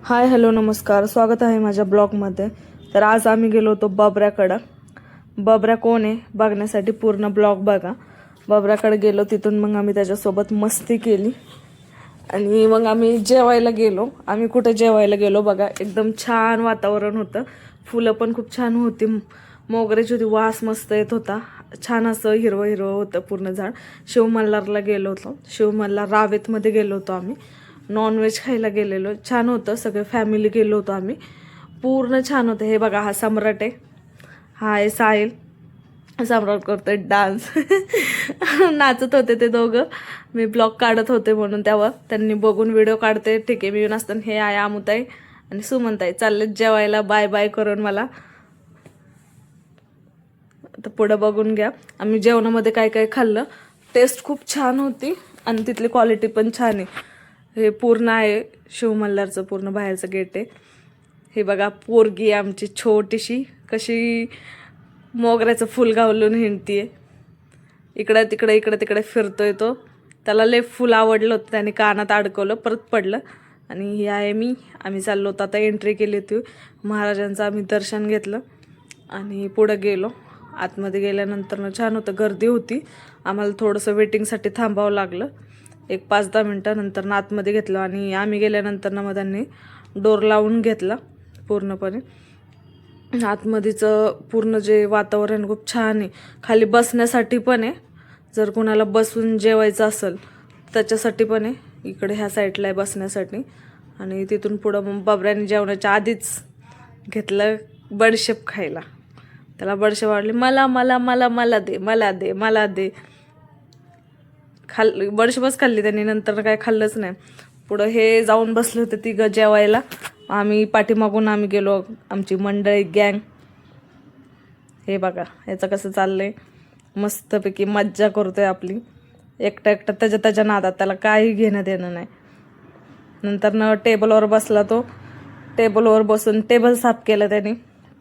Hi hello नमस्कार, स्वागत आहे माझ्या ब्लॉगमध्ये. तर आज आम्ही गेलो होतो बबऱ्याकडं. बबऱ्या कोण आहे बघण्यासाठी पूर्ण ब्लॉग बघा. बबऱ्याकडे गेलो, तिथून मग आम्ही त्याच्यासोबत मस्ती केली आणि मग आम्ही जेवायला गेलो. आम्ही कुठे जेवायला गेलो बघा, एकदम छान वातावरण होतं, फुलं पण खूप छान होती, मोगऱ्याची होती, वास मस्त येत होता, छान असं हिरवं हिरवं होतं पूर्ण झाड. शिवमल्हारला गेलो होतो, शिवमल्हार रावेतमध्ये गेलो होतो आम्ही. नॉनव्हेज खायला गेलेलो, छान होतं, सगळे फॅमिली गेलो होतो आम्ही, पूर्ण छान होतं. हे बघा, हा सम्राट आहे, हा आहे साहिल. सम्राट करतोय डान्स. नाचत होते ते दोघं, मी ब्लॉग काढत होते म्हणून तेव्हा त्यांनी बघून व्हिडिओ काढते, ठीक आहे मी नसताना. हे आहे अमुताई आणि सुमनताई, चालले जेवायला बाय बाय करून मला. तर पुढं बघून घ्या आम्ही जेवणामध्ये काय काय खाल्लं. टेस्ट खूप छान होती आणि तिथली क्वालिटी पण छान आहे. हे पूर्ण आहे शिवमल्हारचं पूर्ण बाहेरचं गेट आहे. हे बघा, पोरगी आमची छोटीशी कशी मोगऱ्याचं फुल घालून हिंडतीये, इकडं तिकडे इकडे तिकडे फिरतोय तो. त्याला लय फुल आवडलं होतं, त्याने कानात अडकवलं, परत पडलं. आणि ही आहे मी. आम्ही चाललो होतो, आता एंट्री केली होती महाराजांचं, आम्ही दर्शन घेतलं आणि पुढं गेलो. आतमध्ये गेल्यानंतर छान होतं, गर्दी होती, आम्हाला थोडंसं वेटिंगसाठी थांबावं लागलं, एक 5-10 मिनटानंतर आतमध्ये घेतलं. आणि आम्ही गेल्यानंतर मग त्यांनी डोर लावून घेतला पूर्णपणे. आतमध्येचं पूर्ण जे वातावरण खूप छान आहे, खाली बसण्यासाठी पण आहे, जर कोणाला बसून जेवायचं असेल त्याच्यासाठी पण आहे. इकडे ह्या साईडला आहे बसण्यासाठी. आणि तिथून पुढं मग बबऱ्याने जेवणाच्या आधीच घेतलं बडीशेप खायला. त्याला बडीशेप वाढली, मला मला मला मला दे मला दे मला दे. बडीशेपच खाल्ली त्यांनी, नंतर काय खाल्लंच नाही. पुढं हे जाऊन बसले होते तिघं जेवायला, आम्ही पाठीमागून आम्ही गेलो, आमची मंडळी गँग. हे बघा याचं कसं चाललंय, मस्तपैकी मज्जा करतोय आपली, एकटा एकटा त्याच्या नादात, त्याला काही घेणं देणं नाही. नंतर टेबलवर बसला तो, टेबलवर बसून टेबल साफ केलं त्याने.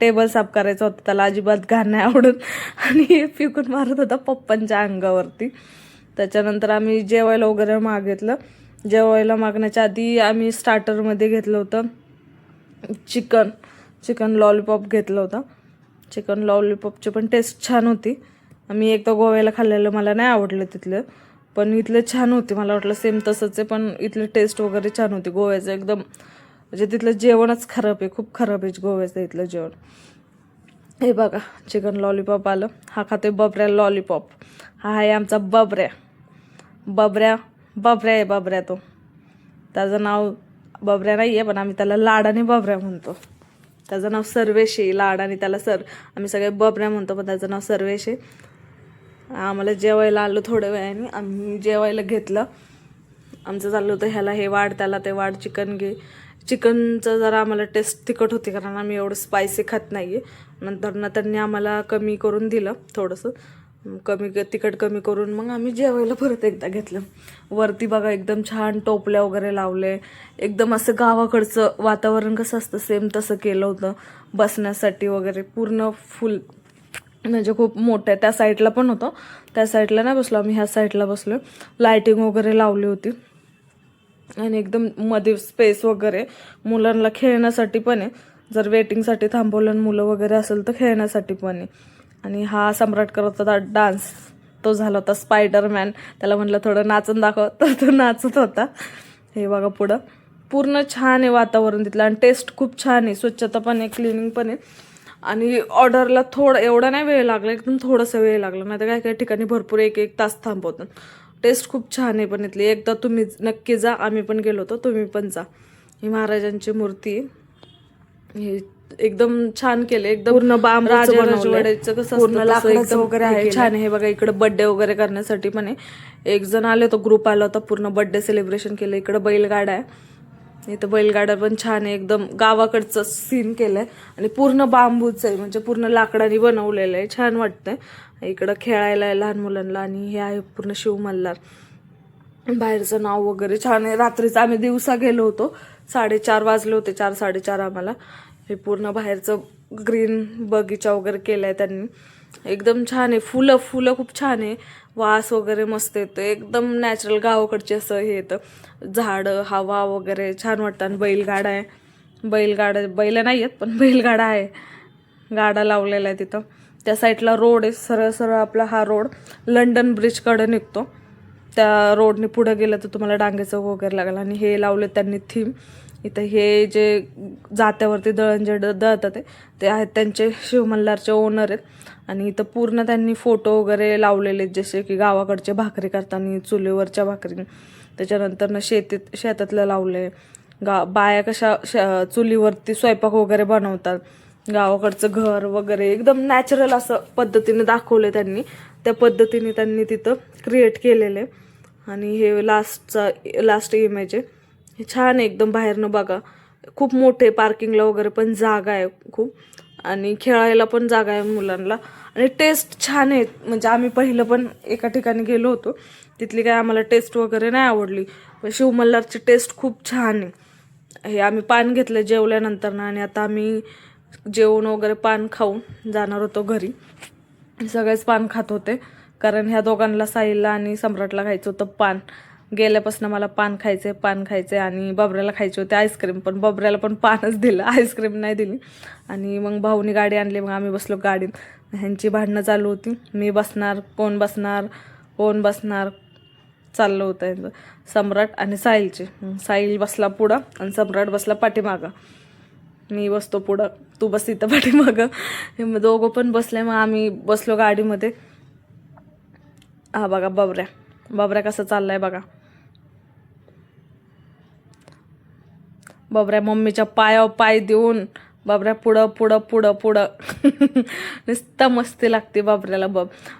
टेबल साफ करायचं होतं त्याला, अजिबात घाण नाही आवडत, आणि फिकून मारत होता पप्पांच्या अंगावरती. त्याच्यानंतर आम्ही जेवायला वगैरे मागितलं. जेवायला मागण्याच्या आधी आम्ही स्टार्टरमध्ये घेतलं होतं चिकन लॉलीपॉप घेतलं होतं. चिकन लॉलीपॉपची पण टेस्ट छान होती. आम्ही एकदा गोव्याला खाल्लेलं, मला नाही आवडलं तिथलं, पण इथलं छान होती. मला वाटलं सेम तसंच आहे, पण इथलं टेस्ट वगैरे छान होती. गोव्याचं एकदम म्हणजे तिथलं जेवणच खराब आहे, खूप खराब आहे गोव्याचं इथलं जेवण. हे बघा चिकन लॉलीपॉप आलं, हा खातोय बबऱ्या लॉलीपॉप. हा आहे आमचा बबऱ्या. बबऱ्या आहे, बबऱ्या तो. त्याचं नाव बबऱ्या नाही आहे, पण आम्ही त्याला लाडाने बबऱ्या म्हणतो. त्याचं नाव सर्वेश आहे, लाडाने त्याला आम्ही सगळे बबऱ्या म्हणतो, पण त्याचं नाव सर्वेश आहे. आम्हाला जेवायला आलो थोड्या वेळाने, आम्ही जेवायला घेतलं. आमचं चाललं होतं ह्याला हे वाढ त्याला ते वाढ, चिकन घे. चिकनचं जरा आम्हाला टेस्ट तिखट होती, कारण आम्ही एवढं स्पायसी खात नाही आहे. नंतर त्यांनी आम्हाला कमी करून दिलं, थोडंसं तिखट कमी करून मग आम्ही जेवायला परत एकदा घेतलं. वरती बघा एकदम छान टोपल्या वगैरे लावले, एकदम असं गावाकडचं वातावरण कसं असतं सेम तसं केलं होतं बसण्यासाठी वगैरे. पूर्ण फुल म्हणजे खूप मोठं आहे. त्या साईडला पण होतं, त्या साईडला नाही बसलो आम्ही, ह्या साईडला बसलो. लायटिंग वगैरे लावली होती आणि एकदम मध्ये स्पेस वगैरे, मुलांना खेळण्यासाठी पण आहे, जर वेटिंगसाठी थांबवलं मुलं वगैरे असेल तर खेळण्यासाठी पण आहे. आणि हा सम्राट करत होता डान्स, तो झाला होता स्पायडरमॅन. त्याला म्हटलं थोडं नाचून दाखव, तर तो नाचत होता. हे बघा पुढं पूर्ण छान आहे वातावरण तिथलं, आणि टेस्ट खूप छान आहे, स्वच्छता पण आहे, क्लिनिंग पण आहे. आणि ऑर्डरला एवढा नाही वेळ लागला, एकदम थोडासा वेळ लागला, नाही तर काय काही ठिकाणी भरपूर 1-1 तास थांबवतात. टेस्ट खूप छान आहे पण इथली, एकदा तुम्ही नक्की जा, आम्ही पण गेलो होतो, तुम्ही पण जा. ही महाराजांची मूर्ती आहे, हे एकदम छान केले, एकदम पूर्ण राजा राजवाड्याचं कसं पूर्ण लाकडाचं वगैरे आहे, छान आहे. हे बघा इकडे बर्थडे वगैरे करण्यासाठी पण आहे. एक जण आले होतो, ग्रुप आला होता, पूर्ण बर्थडे सेलिब्रेशन केलं. इकडे बैलगाडा आहे, इथं बैलगाडा पण छान आहे, एकदम गावाकडचं सीन केलंय, आणि पूर्ण बांबूच आहे, म्हणजे पूर्ण लाकडाने बनवलेलं आहे, छान वाटतंय. इकडं खेळायला आहे लहान मुलांना. आणि हे आहे पूर्ण शिवमल्हार, बाहेरचं नाव वगैरे छान आहे. रात्रीचं आम्ही दिवसा गेलो होतो, 4:30 वाजले होते, 4-4:30 आम्हाला. हे पूर्ण बाहेरचं ग्रीन बगीचा वगैरे केलाय त्यांनी, एकदम छान आहे. फुलं खूप छान आहे, वास वगैरे मस्त येतो, एकदम नॅचरल गावाकडचे असं हे येतं, झाडं हवा वगैरे छान वाटतं. आणि बैलगाडा आहे, बैल नाही आहेत पण बैलगाडा आहे, गाडा लावलेला आहे तिथं. त्या साईडला रोड आहे, सरळ सरळ आपला हा रोड लंडन ब्रिजकडे निघतो. त्या रोडने पुढे गेलं तर तुम्हाला डांगे चौक वगैरे लागेल. आणि हे लावले त्यांनी थीम. इथं हे जे जात्यावरती दळण जे दळतात ते आहेत त्यांचे शिवमल्हारचे ओनर आहेत. आणि इथं पूर्ण त्यांनी फोटो वगैरे लावलेले आहेत, जसे की गावाकडचे भाकरी करताना चुलीवरच्या भाकरी, त्याच्यानंतरनं शेतातलं लावले. बाया कशा चुलीवरती स्वयंपाक वगैरे बनवतात, गावाकडचं घर वगैरे एकदम नॅचरल असं पद्धतीने दाखवले त्यांनी. त्या पद्धतीने त्यांनी तिथं क्रिएट केलेलं आहे. आणि हे लास्ट इमेज आहे. हे छान आहे एकदम. बाहेरनं बघा खूप मोठे, पार्किंगला वगैरे पण जागा आहे खूप, आणि खेळायला पण जागा आहे मुलांना. आणि टेस्ट छान आहेत. म्हणजे आम्ही पहिलं पण एका ठिकाणी गेलो होतो, तिथली काय आम्हाला टेस्ट वगैरे नाही आवडली, पण शिवमल्हारची टेस्ट खूप छान आहे. हे आम्ही पान घेतलं जेवल्यानंतर ना, आणि आता आम्ही जेवण वगैरे पान खाऊन जाणार होतो घरी. सगळेच पान खात होते, कारण ह्या दोघांना, साहिलला आणि सम्राटला खायचं होतं पान. गेल्यापासून मला पान खायचे आणि बबऱ्याला खायचे होते आईस्क्रीम, पण बबऱ्याला पण पानच दिलं, आईस्क्रीम नाही दिली. आणि मग भाऊनी गाडी आणली, मग आम्ही बसलो गाडीत. ह्यांची भांडणं चालू होती, मी बसणार, कोण बसणार चाललं होतं सम्राट आणि साहिलचे. साहिल बसला पुढं आणि सम्राट बसला पाठीमागं. मी बसतो पुढं, तू बस इथं पाठीमागं. हे दोघं पण बसले, मग आम्ही बसलो गाडीमध्ये. हा बघा बबऱ्या कसं चाललाय बघा. बबऱ्या मम्मीच्या पायावर पाय देऊन बाबऱ्या पुढं नुसतं मस्ती लागते बाबऱ्याला.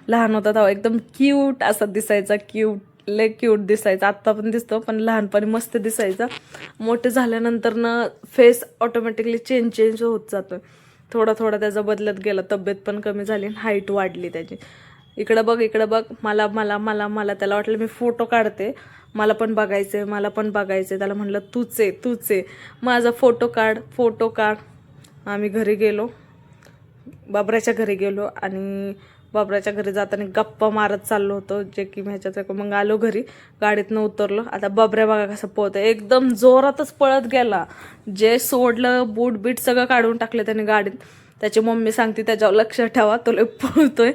लहान होता तेव्हा एकदम क्यूट असा दिसायचा, लय क्यूट दिसायचा. आत्ता पण दिसतो, पण लहानपणी मस्त दिसायचा. मोठे झाल्यानंतर ना फेस ऑटोमॅटिकली चेंज होत जातो. थोडा त्याचा बदलत गेला. तब्येत पण कमी झाली, हाईट वाढली त्याची. इकडं बघ मला मला मला मला त्याला वाटलं मी फोटो काढते, मला पण बघायचंय. त्याला म्हणलं तूच आहे माझा फोटो काढ. आम्ही घरी गेलो, बाबऱ्याच्या घरी गेलो, आणि बाबऱ्याच्या घरी जाताना गप्पा मारत चाललो होतो, जे की ह्याच्यात. मग आलो घरी, गाडीतनं उतरलो. आता बबऱ्या बघा कसं पळतोय, एकदम जोरातच पळत गेला. जे सोडलं बूट बीट सगळं काढून टाकले त्याने गाडीत. त्याची मम्मी सांगते त्याच्यावर लक्ष ठेवा, तो लय पळतोय.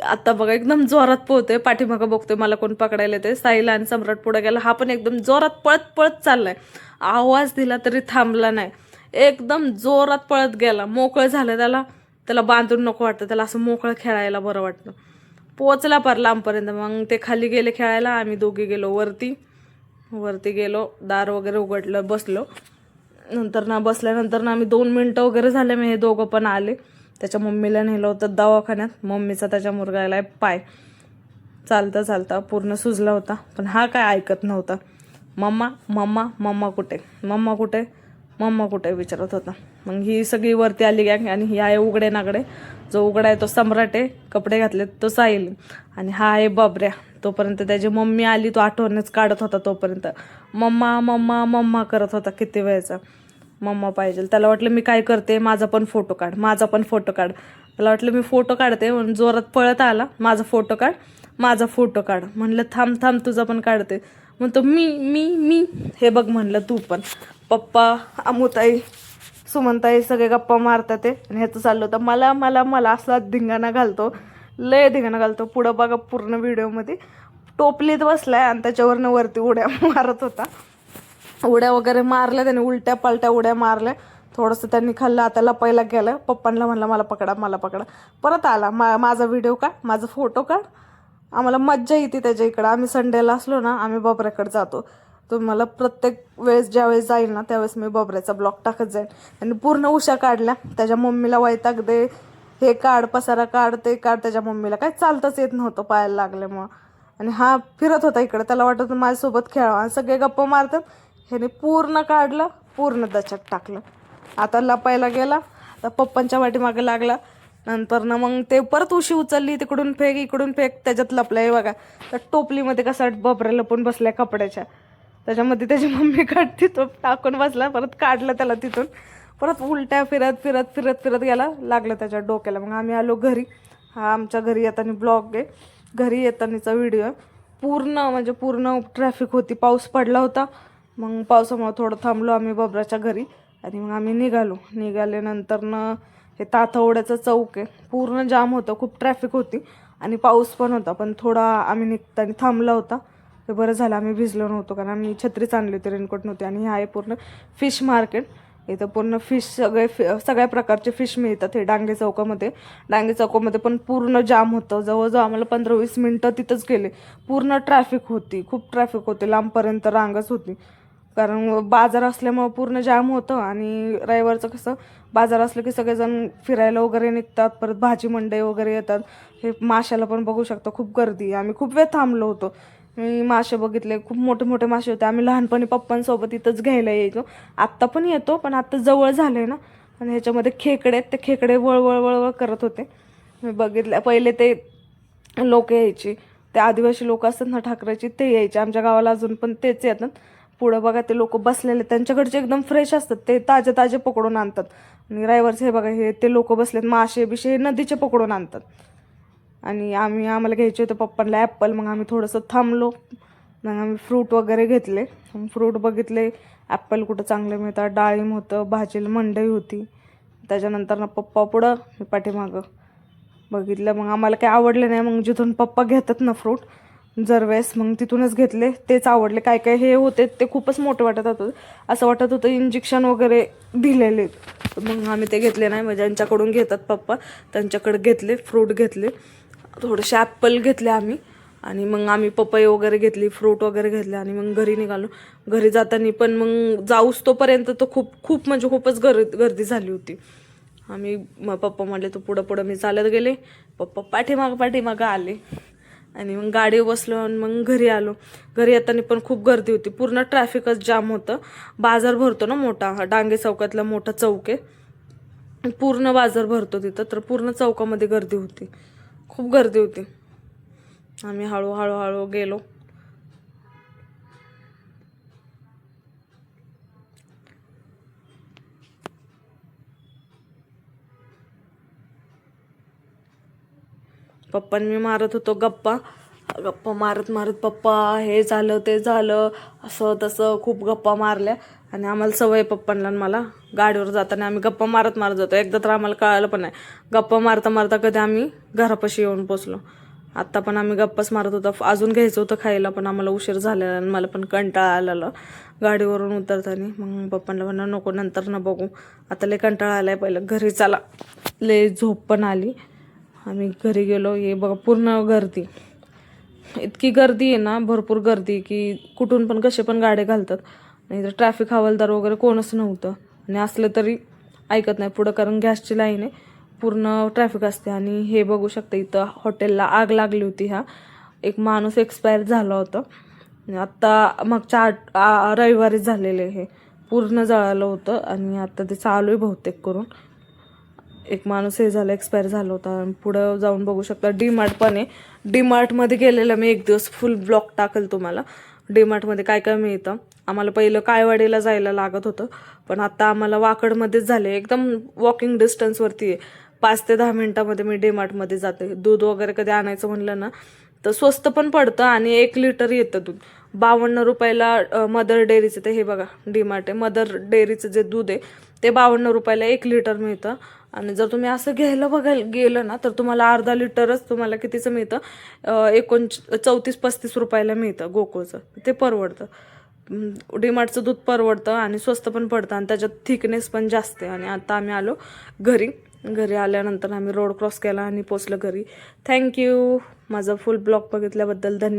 आता बघा एकदम जोरात पळतोय, पाठीमागं बघतोय मला कोण पकडायला येते. साहिल आणि सम्राट पुढे गेला, हा पण एकदम जोरात पळत चाललाय. आवाज दिला तरी थांबला नाही, एकदम जोरात पळत गेला. मोकळं झालं त्याला बांधून नको वाटतं, त्याला असं मोकळं खेळायला बरं वाटतं. पोचला पार लांबपर्यंत. मग ते खाली गेले खेळायला, आम्ही दोघे गेलो वरती गेलो, दार वगैरे उघडलं, बसलो. बसल्यानंतर आम्ही 2 मिनटं वगैरे झाले, मी हे दोघं पण आले. त्याच्या मम्मीला नेलं होतं दवाखान्यात. मम्मीचा त्याच्या मुरगायला पाय चालता पूर्ण सुजला होता, पण हा काय ऐकत नव्हता. मम्मा कुठे विचारत होता. मग ही सगळी वरती आली गॅंग, आणि ही आहे उघडे नागडे. जो उघडा आहे तो सम्राट आहे, कपडे घातले तो साहिल, आणि हा आहे बबऱ्या. तोपर्यंत त्याची मम्मी आली, तो आठवणच काढत होता. तोपर्यंत मम्मा करत होता किती वेळचा. मम्मा पाहिजे. त्याला वाटलं मी काय करते, माझा पण फोटो काढ. त्याला वाटलं मी फोटो काढते, म्हणून जोरात पळत आला, माझा फोटो काढ. म्हणलं थांब तुझा पण काढते. म्हणतो मी हे बघ. म्हणलं तू पण. पप्पा, अमुताई, सुमनताई सगळे गप्पा मारतात ते, आणि ह्याचं चाललं होतं मला असला लय धिंगाणा घालतो. पुढं बघा पूर्ण व्हिडिओमध्ये टोपलीत बसलाय, आणि त्याच्यावरनं वरती उड्या मारत होता. उड्या वगैरे मारल्या त्याने, उलट्या पालट्या उड्या मारल्या. थोडंसं त्यांनी खाल्लं, आता लपायला गेलं. पप्पांना म्हणलं मला पकडा. परत आला, माझा व्हिडिओ काढ, माझा फोटो काढ. आम्हाला मज्जा येते त्याच्या इकडं. आम्ही संडेला असलो ना, आम्ही बबऱ्याकडे जातो. तुम्हाला प्रत्येक वेळेस ज्यावेळेस जाईल ना, त्यावेळेस मी बबऱ्याचा ब्लॉग टाकत जाईल. आणि पूर्ण उशा काढल्या. त्याच्या मम्मीला वैताग दे, हे काढ, पसारा काढ, ते काढ. त्याच्या मम्मीला काय चालताच येत नव्हतं पायाला लागल्यामुळं. आणि हा फिरत होता इकडं, त्याला वाटत होतं माझ्यासोबत खेळावं. आणि सगळे गप्पा मारतात. ह्याने पूर्ण काढलं, पूर्ण दचक टाकलं. आता लपायला गेला, आता पप्पांच्या पाठीमागे लागला. नंतर ना मग ते परत उशी उचलली, तिकडून फेक इकडून फेक, त्याच्यात लपलाय बघा. तर टोपलीमध्ये कसा बबऱ्या लपून बसलाय कपड्याच्या, त्याच्यामध्ये त्याची मम्मी काढते, तो टाकून बसला. परत काढलं त्याला तिथून, परत उलट्या फिरत गेला, लागलं त्याच्या डोक्याला. मग आम्ही आलो घरी. हा आमच्या घरी येताना ब्लॉग आहे, घरी येतानाचा व्हिडिओ आहे. पूर्ण ट्रॅफिक होती, पाऊस पडला होता. मग पावसामुळे थोडं थांबलो आम्ही बबऱ्याच्या घरी. आणि मग आम्ही निघाल्यानंतरनं हे तातवड्याचं चौक आहे, पूर्ण जाम होतं, खूप ट्रॅफिक होती आणि पाऊस पण होता. पण थोडा आम्ही निघताना थांबला होता, ते बरं झालं आम्ही भिजलो नव्हतो, कारण आम्ही छत्रीच आणली होती, रेनकोट नव्हते. आणि हे आहे पूर्ण फिश मार्केट. इथं पूर्ण फिश सगळ्या प्रकारचे फिश मिळतात. हे डांगे चौकामध्ये पण पूर्ण जाम होतं. जवळजवळ आम्हाला 15-20 मिनटं तिथंच गेले. पूर्ण ट्रॅफिक होती, खूप ट्रॅफिक होते, लांबपर्यंत रांगच होती. कारण बाजार असल्यामुळं पूर्ण जाम होतं. आणि रविवारचं कसं बाजार असलं की सगळेजण फिरायला वगैरे निघतात, परत भाजी मंडई वगैरे येतात. हे माशाला पण बघू शकतो, खूप गर्दी. आम्ही खूप वेळ थांबलो होतो. मी मासे बघितले, खूप मोठे मोठे मासे होते. आम्ही लहानपणी पप्पांसोबत इथंच घ्यायला यायचो. आत्ता पण येतो, पण आत्ता जवळ झालं ना. आणि ह्याच्यामध्ये खेकडे आहेत, ते खेकडे वळवळ वळवळ करत होते. मी बघितलं. पहिले ते लोक यायची, ते आदिवासी लोक असतात ना ठाकराची, ते यायचे आमच्या गावाला, अजून पण तेच येतात. पुढं बघा ते लोक बसलेले, त्यांच्याकडचे एकदम फ्रेश असतात, ते ताजे ताजे पकडून आणतात. आणि रविवारचे हे बघा, हे ते लोक बसलेत, मासे बिशे हे नदीचे पकडून आणतात. आणि आम्हाला घ्यायचे होते पप्पांना ॲपल. मग आम्ही थोडंसं थांबलो, मग आम्ही फ्रूट वगैरे घेतले. फ्रूट बघितले, ॲपल कुठं चांगले मिळतात, डाळिंब होतं, भाजीला मंडई होती. त्याच्यानंतर ना पप्पा पुढं, मी पाठीमागं बघितलं. मग आम्हाला काही आवडलं नाही. मग जिथून पप्पा घेतात ना फ्रूट जरवेळेस, मग तिथूनच घेतले, तेच आवडले. काय काय हे होते ते खूपच मोठे वाटत होतं, असं वाटत होतं इंजेक्शन वगैरे दिलेले. मग आम्ही ते घेतले नाही. मग ज्यांच्याकडून घेतात पप्पा त्यांच्याकडे घेतले, फ्रूट घेतले, थोडेसे ॲपल घेतले आम्ही. आणि मग आम्ही पपई वगैरे घेतली, फ्रूट वगैरे घेतले, आणि मग घरी निघालो. घरी जाताना पण मग जाऊस तोपर्यंत तो खूप म्हणजे खूपच गर्दी झाली होती. मग पप्पा म्हटले तू पुढं पुढं, मी चालत गेले, पप्पा पाठीमागं आले. आणि मग गाडीवर बसलो आणि मग घरी आलो. घरी येताना पण खूप गर्दी होती, पूर्ण ट्रॅफिकच जाम होतं. बाजार भरतो ना मोठा, हा डांगे चौकातला मोठा चौक आहे, पूर्ण बाजार भरतो तिथं. तर पूर्ण चौकामध्ये गर्दी होती, खूप गर्दी होती. आम्ही हळूहळू गेलो. पप्पांनी मी मारत होतो गप्पा मारत मारत, पप्पा हे झालं ते झालं असं तसं खूप गप्पा मारल्या. आणि आम्हाला सवय पप्पांना मला, गाडीवर जाताना आम्ही गप्पा मारत मारत जातो. एकदा तर आम्हाला कळालं पण नाही, गप्पा मारता मारता कधी आम्ही घरापाशी येऊन पोचलो. आत्ता पण आम्ही गप्पाच मारत होतो. अजून घ्यायचं होतं खायला, पण आम्हाला उशीर झालेला आणि मला पण कंटाळा आलेला गाडीवरून उतरताना. मग पप्पांना म्हणलं नको, नंतर ना बघू, आता लय कंटाळा आलाय, पहिलं घरी चला. लय झोप पण आली. आम्ही घरी गेलो. हे बघा पूर्ण गर्दी, इतकी गर्दी आहे ना, भरपूर गर्दी, की कुठून पण कसे पण गाड्या घालतात. आणि ट्रॅफिक हवालदार वगैरे कोणच नव्हतं, आणि असलं तरी ऐकत नाही पुढं, कारण गॅसची लाईन आहे, पूर्ण ट्रॅफिक असते. आणि हे बघू शकता, इथं हॉटेलला आग लागली होती. एक माणूस एक्सपायर झाला होता आत्ता, मागच्या रविवारीच झालेले, हे पूर्ण जळालं होतं. आणि आता ते चालू आहे बहुतेक करून. एक माणूस हे झालं, एक्सपायर झाला होता. आणि पुढं जाऊन बघू शकता डीमार्ट पण आहे. डीमार्टमध्ये गेलेलं मी एक दिवस, फुल ब्लॉग टाकेल तुम्हाला. डीमार्टमध्ये काय काय मिळतं. आम्हाला पहिलं कायवाडीला जायला लागत होतं, पण आता आम्हाला वाकडमध्येच झाले, एकदम वॉकिंग डिस्टन्सवरती आहे. 5 ते 10 मिनटामध्ये मी डीमार्टमध्ये जाते. दूध वगैरे कधी आणायचं म्हणलं ना तर स्वस्त पण पडतं, आणि 1 लिटर येतं दूध 52 रुपयाला. मदर डेअरीचं, ते हे बघा डीमार्ट आहे, मदर डेअरीचं जे दूध आहे ते 52 रुपयाला 1 लिटर मिळतं. आणि जर तुम्ही असं बघायला गेलं ना तर तुम्हाला अर्धा लिटरच तुम्हाला कितीचं मिळतं, 34-35 रुपयाला मिळतं गोकुळचं. ते परवडतं. डीमार्टचं दूध परवडतं आणि स्वस्त पण पडतं, आणि त्याच्यात थिकनेस पण जास्त आहे. आणि आता आम्ही आलो घरी आल्यानंतर आम्ही रोड क्रॉस केला आणि पोचलो घरी. थँक्यू माझा फुल ब्लॉग बघितल्याबद्दल, धन्यवाद.